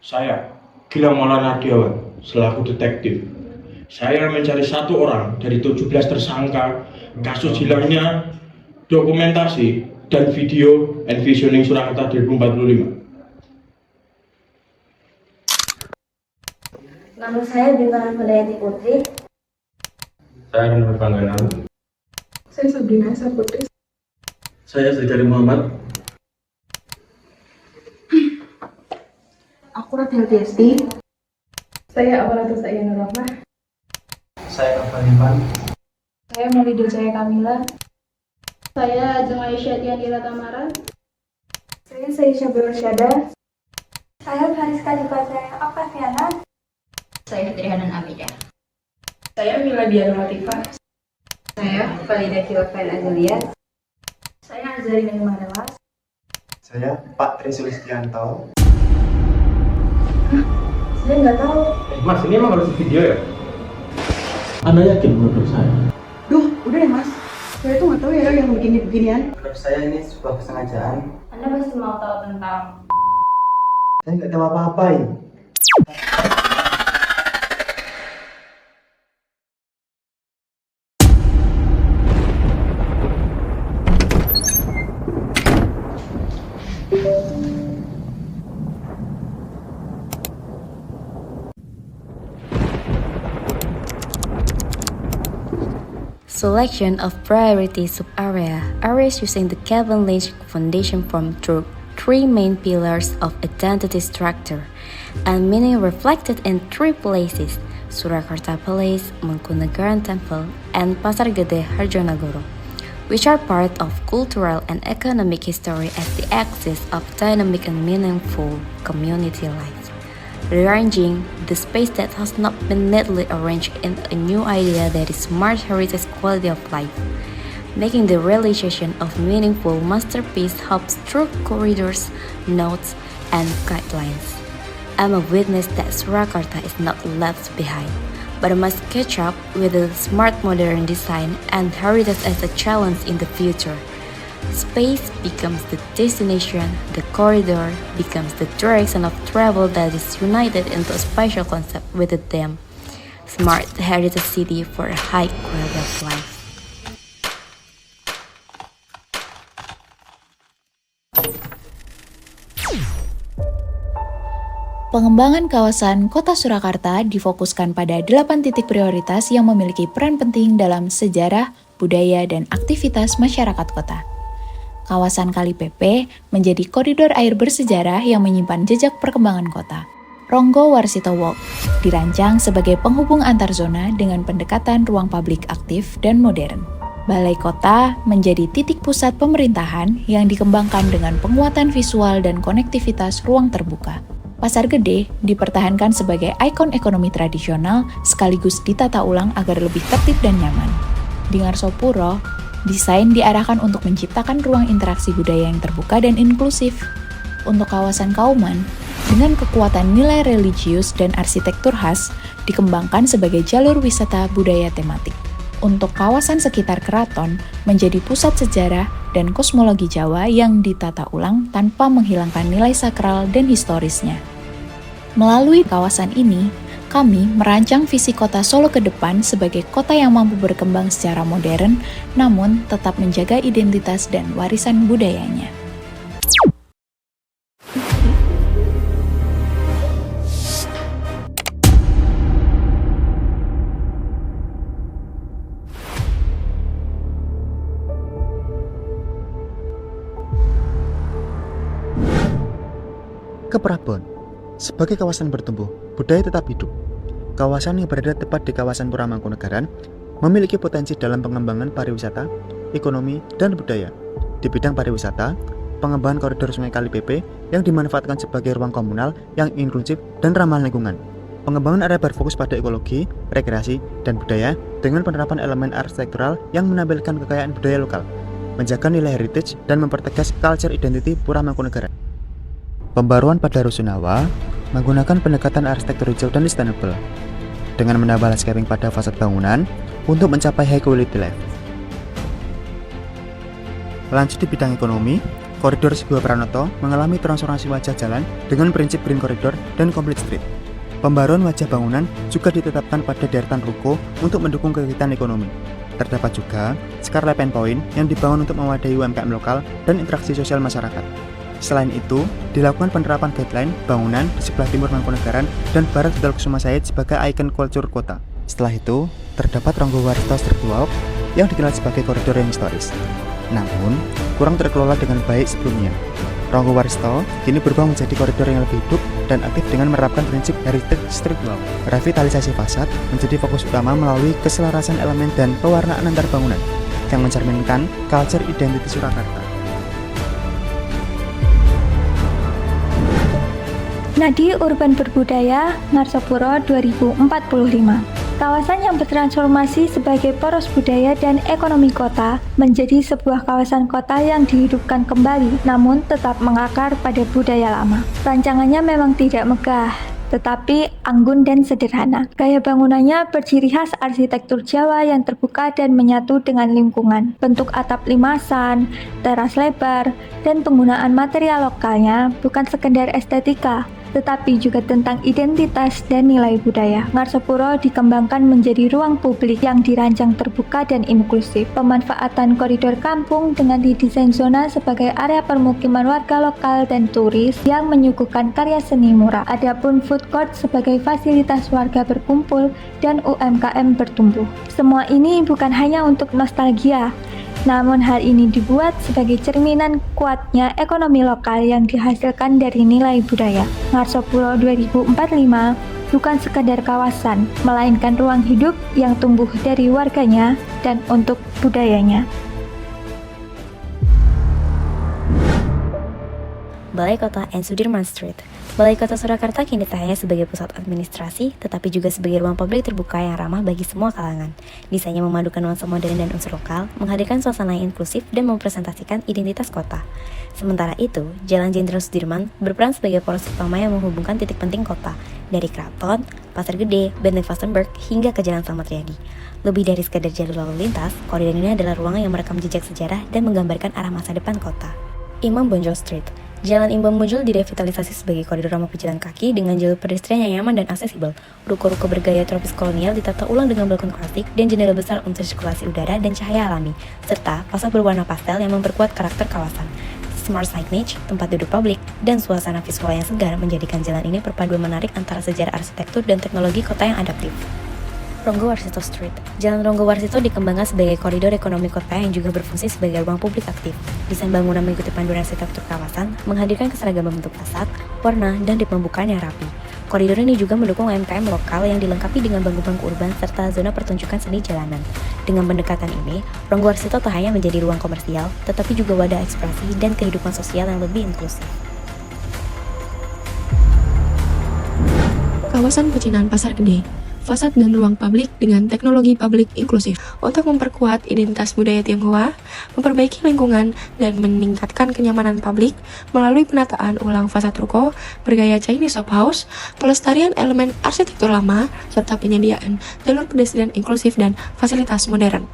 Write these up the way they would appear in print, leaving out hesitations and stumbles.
Saya, Gilang Maulana Ardiawan, selaku detektif. Saya mencari satu orang dari 17 tersangka kasus hilangnya dokumentasi dan video Envisioning Surakarta 2045. Nama saya Bintang Hidayati Putri. Saya Renal Pangganan. Saya Sabrina Saputri. Saya Zikari Muhammad. Aku Radhel Desti. Saya Awalatus Ayanur Rahmah. Saya Novel Iman. Saya Maulidah Jaya Kamila. Saya Ajeng Aisyah Diandira Tamara. Saya Saisha Bersyada. Saya Fariska Dipataya Oktaviana. Saya Trihanan Amidah. Saya Miladiana Latifah. Saya Falidah Kilafail Azalia. Saya Azari Nengmanelas. Saya Pak Tri Sulistianto. Saya nggak tahu. Mas, ini emang harus video ya? Anda yakin menurut saya? Duh, udah deh mas. Saya tuh nggak tahu ya yang begini-beginian. Menurut saya ini sebuah kesengajaan. Anda pasti mau tahu tentang Saya nggak tahu apa-apa ini. Selection of priority sub-area. Areas using the Kevin Lynch Foundation form through three main pillars of identity structure and meaning reflected in three places: Surakarta Place, Mangkunagaran Temple, and Pasar Gede Harjonagoro, which are part of cultural and economic history as the axis of dynamic and meaningful community life. Rearranging the space that has not been neatly arranged into a new idea that is smart heritage quality of life, making the realization of meaningful masterpiece hubs through corridors, notes, and guidelines. I'm a witness that Surakarta is not left behind, but must catch up with the smart modern design and heritage as a challenge in the future. Space becomes the destination, the corridor becomes the direction of travel that is united into a spatial concept with the theme Smart Heritage City for a High Quality of Life. Pengembangan kawasan Kota Surakarta difokuskan pada 8 titik prioritas yang memiliki peran penting dalam sejarah, budaya, dan aktivitas masyarakat kota. Kawasan Kali Pepe menjadi koridor air bersejarah yang menyimpan jejak perkembangan kota. Ronggo Warsito Walk dirancang sebagai penghubung antar zona dengan pendekatan ruang publik aktif dan modern. Balai Kota menjadi titik pusat pemerintahan yang dikembangkan dengan penguatan visual dan konektivitas ruang terbuka. Pasar Gede dipertahankan sebagai ikon ekonomi tradisional sekaligus ditata ulang agar lebih tertib dan nyaman. Di Ngarsopuro, desain diarahkan untuk menciptakan ruang interaksi budaya yang terbuka dan inklusif. Untuk kawasan Kauman, dengan kekuatan nilai religius dan arsitektur khas, dikembangkan sebagai jalur wisata budaya tematik. Untuk kawasan sekitar keraton, menjadi pusat sejarah dan kosmologi Jawa yang ditata ulang tanpa menghilangkan nilai sakral dan historisnya. Melalui kawasan ini, kami merancang visi kota Solo ke depan sebagai kota yang mampu berkembang secara modern, namun tetap menjaga identitas dan warisan budayanya. Ke Prabon, sebagai kawasan bertumbuh, budaya tetap hidup. Kawasan yang berada tepat di kawasan Puramangkunagaran memiliki potensi dalam pengembangan pariwisata, ekonomi, dan budaya. Di bidang pariwisata, pengembangan koridor Sungai Kali Pepe yang dimanfaatkan sebagai ruang komunal yang inklusif dan ramah lingkungan. Pengembangan area berfokus pada ekologi, rekreasi, dan budaya dengan penerapan elemen arsitektural yang menampilkan kekayaan budaya lokal, menjaga nilai heritage, dan mempertegas culture identity Puramangkunagaran. Pembaruan pada Rusunawa menggunakan pendekatan arsitektur hijau dan sustainable dengan menambah landscaping pada fasad bangunan untuk mencapai high quality life. Lanjut di bidang ekonomi, koridor Sibuwa Pranoto mengalami transformasi wajah jalan dengan prinsip Green Corridor dan Complete Street. Pembaruan wajah bangunan juga ditetapkan pada deretan ruko untuk mendukung kegiatan ekonomi. Terdapat juga Scarlet Point yang dibangun untuk mewadahi UMKM lokal dan interaksi sosial masyarakat. Selain itu, dilakukan penerapan guideline bangunan di sebelah timur Mangkunegaran dan barat Hotel Kusuma Said sebagai ikon kultur kota. Setelah itu, terdapat Ronggo Warsito Street Walk yang dikenal sebagai koridor yang historis. Namun, kurang terkelola dengan baik sebelumnya. Ronggo Warsito kini berubah menjadi koridor yang lebih hidup dan aktif dengan menerapkan prinsip Heritage Street Walk. Revitalisasi fasad menjadi fokus utama melalui keselarasan elemen dan pewarnaan antar bangunan yang mencerminkan culture identity Surakarta. Nadi Urban Berbudaya Ngarsopuro 2045. Kawasan yang bertransformasi sebagai poros budaya dan ekonomi kota menjadi sebuah kawasan kota yang dihidupkan kembali namun tetap mengakar pada budaya lama. Rancangannya memang tidak megah, tetapi anggun dan sederhana. Gaya bangunannya berciri khas arsitektur Jawa yang terbuka dan menyatu dengan lingkungan. Bentuk atap limasan, teras lebar, dan penggunaan material lokalnya bukan sekedar estetika, tetapi juga tentang identitas dan nilai budaya. Ngarsopuro dikembangkan menjadi ruang publik yang dirancang terbuka dan inklusif. Pemanfaatan koridor kampung dengan didesain zona sebagai area permukiman warga lokal dan turis yang menyuguhkan karya seni murah. Adapun food court sebagai fasilitas warga berkumpul dan UMKM bertumbuh. Semua ini bukan hanya untuk nostalgia, namun hal ini dibuat sebagai cerminan kuatnya ekonomi lokal yang dihasilkan dari nilai budaya. Ngarsopuro 2045 bukan sekadar kawasan, melainkan ruang hidup yang tumbuh dari warganya dan untuk budayanya. Balai Kota and Sudirman Street. Balai Kota Surakarta kini tak hanya sebagai pusat administrasi, tetapi juga sebagai ruang publik terbuka yang ramah bagi semua kalangan. Desainnya memadukan nuansa modern dan unsur lokal, menghadirkan suasana yang inklusif dan mempresentasikan identitas kota. Sementara itu, Jalan Jenderal Sudirman berperan sebagai poros utama yang menghubungkan titik penting kota, dari Keraton, Pasar Gede, Benteng Vastenburg, hingga ke Jalan Slamet Riyadi. Lebih dari sekadar jalur lalu lintas, koridor ini adalah ruang yang merekam jejak sejarah dan menggambarkan arah masa depan kota. Imam Bonjol Street. Jalan Imam Bonjol direvitalisasi sebagai koridor ramah pejalan kaki dengan jalur pedestrian yang nyaman dan aksesibel. Ruko-ruko bergaya tropis kolonial ditata ulang dengan balkon klasik dan jendela besar untuk sirkulasi udara dan cahaya alami, serta pasar berwarna pastel yang memperkuat karakter kawasan. Smart signage, tempat duduk publik, dan suasana visual yang segar menjadikan jalan ini perpaduan menarik antara sejarah arsitektur dan teknologi kota yang adaptif. Ronggo Warsito Street. Jalan Ronggo Warsito dikembangkan sebagai koridor ekonomi kota yang juga berfungsi sebagai ruang publik aktif. Desain bangunan mengikuti panduan arsitektur kawasan, menghadirkan keseragaman bentuk fasad, warna, dan ritme pembukaan yang rapi. Koridor ini juga mendukung UMKM lokal yang dilengkapi dengan bangku-bangku urban serta zona pertunjukan seni jalanan. Dengan pendekatan ini, Ronggo Warsito tak hanya menjadi ruang komersial, tetapi juga wadah ekspresi dan kehidupan sosial yang lebih inklusif. Kawasan Pecinan Pasar Gede. Fasad dan ruang publik dengan teknologi publik inklusif untuk memperkuat identitas budaya Tionghoa, memperbaiki lingkungan, dan meningkatkan kenyamanan publik melalui penataan ulang fasad ruko bergaya Chinese shop house, pelestarian elemen arsitektur lama, serta penyediaan jalur pedestrian inklusif dan fasilitas modern.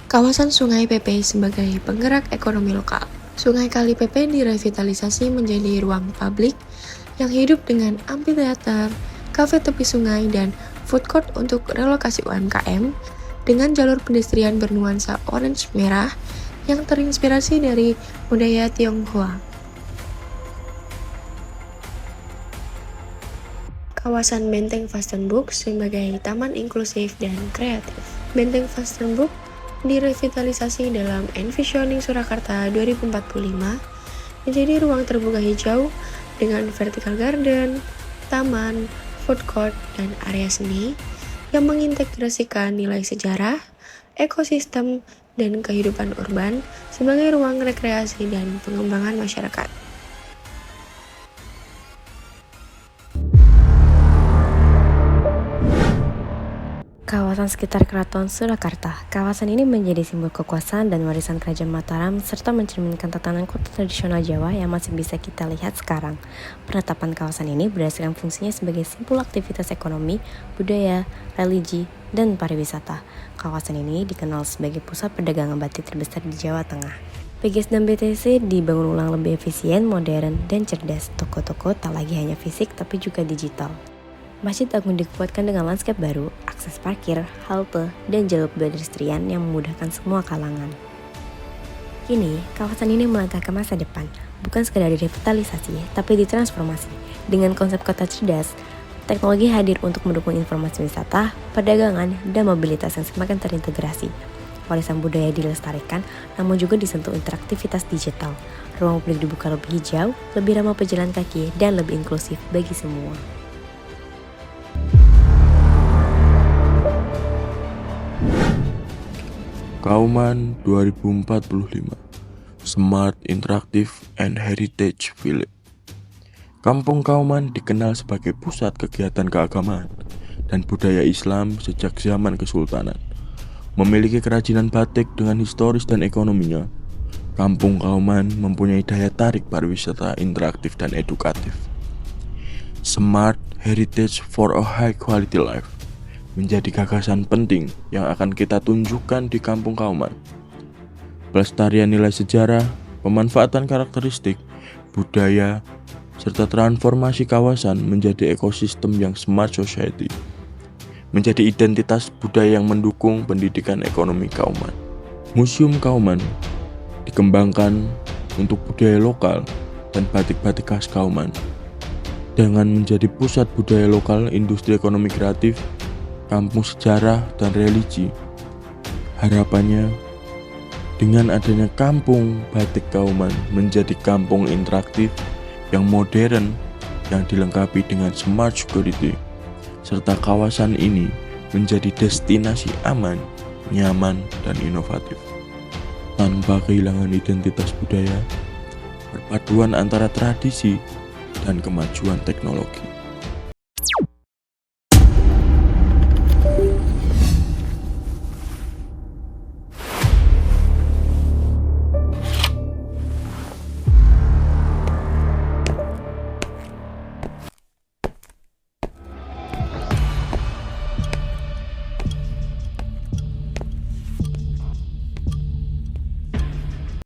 Kawasan Sungai Pepe sebagai penggerak ekonomi lokal. Sungai Kali Pepe direvitalisasi menjadi ruang publik yang hidup dengan amphitheater, kafe tepi sungai, dan food court untuk relokasi UMKM dengan jalur pedestrian bernuansa orange merah yang terinspirasi dari budaya Tionghoa. Kawasan Benteng Vastenburg sebagai taman inklusif dan kreatif. Benteng Vastenburg direvitalisasi dalam Envisioning Surakarta 2045 menjadi ruang terbuka hijau dengan vertical garden, taman, food court, dan area seni yang mengintegrasikan nilai sejarah, ekosistem, dan kehidupan urban sebagai ruang rekreasi dan pengembangan masyarakat. Kawasan sekitar Keraton Surakarta. Kawasan ini menjadi simbol kekuasaan dan warisan Kerajaan Mataram serta mencerminkan tatanan kota tradisional Jawa yang masih bisa kita lihat sekarang. Penetapan kawasan ini berdasarkan fungsinya sebagai simpul aktivitas ekonomi, budaya, religi, dan pariwisata. Kawasan ini dikenal sebagai pusat perdagangan batik terbesar di Jawa Tengah. PGS dan BTC dibangun ulang lebih efisien, modern, dan cerdas. Toko-toko tak lagi hanya fisik tapi juga digital. Masjid Agung dikuatkan dengan lanskap baru, akses parkir, halte, dan jalur pedestrian yang memudahkan semua kalangan. Kini, kawasan ini melangkah ke masa depan, bukan sekadar direvitalisasi, tapi ditransformasi. Dengan konsep kota cerdas, teknologi hadir untuk mendukung informasi wisata, perdagangan, dan mobilitas yang semakin terintegrasi. Warisan budaya dilestarikan, namun juga disentuh interaktivitas digital. Ruang publik dibuka lebih hijau, lebih ramah pejalan kaki, dan lebih inklusif bagi semua. Kauman 2045 Smart, Interactive, and Heritage Village. Kampung Kauman dikenal sebagai pusat kegiatan keagamaan dan budaya Islam sejak zaman Kesultanan. Memiliki kerajinan batik dengan historis dan ekonominya, Kampung Kauman mempunyai daya tarik pariwisata interaktif dan edukatif. Smart Heritage for a High Quality Life menjadi gagasan penting yang akan kita tunjukkan di Kampung Kauman. Pelestarian nilai sejarah, pemanfaatan karakteristik, budaya, serta transformasi kawasan menjadi ekosistem yang smart society. Menjadi identitas budaya yang mendukung pendidikan ekonomi Kauman. Museum Kauman dikembangkan untuk budaya lokal dan batik-batik khas Kauman. Dengan menjadi pusat budaya lokal, industri ekonomi kreatif, kampung sejarah, dan religi. Harapannya, dengan adanya kampung batik Kauman menjadi kampung interaktif yang modern yang dilengkapi dengan smart security, serta kawasan ini menjadi destinasi aman, nyaman, dan inovatif. Tanpa kehilangan identitas budaya, perpaduan antara tradisi dan kemajuan teknologi.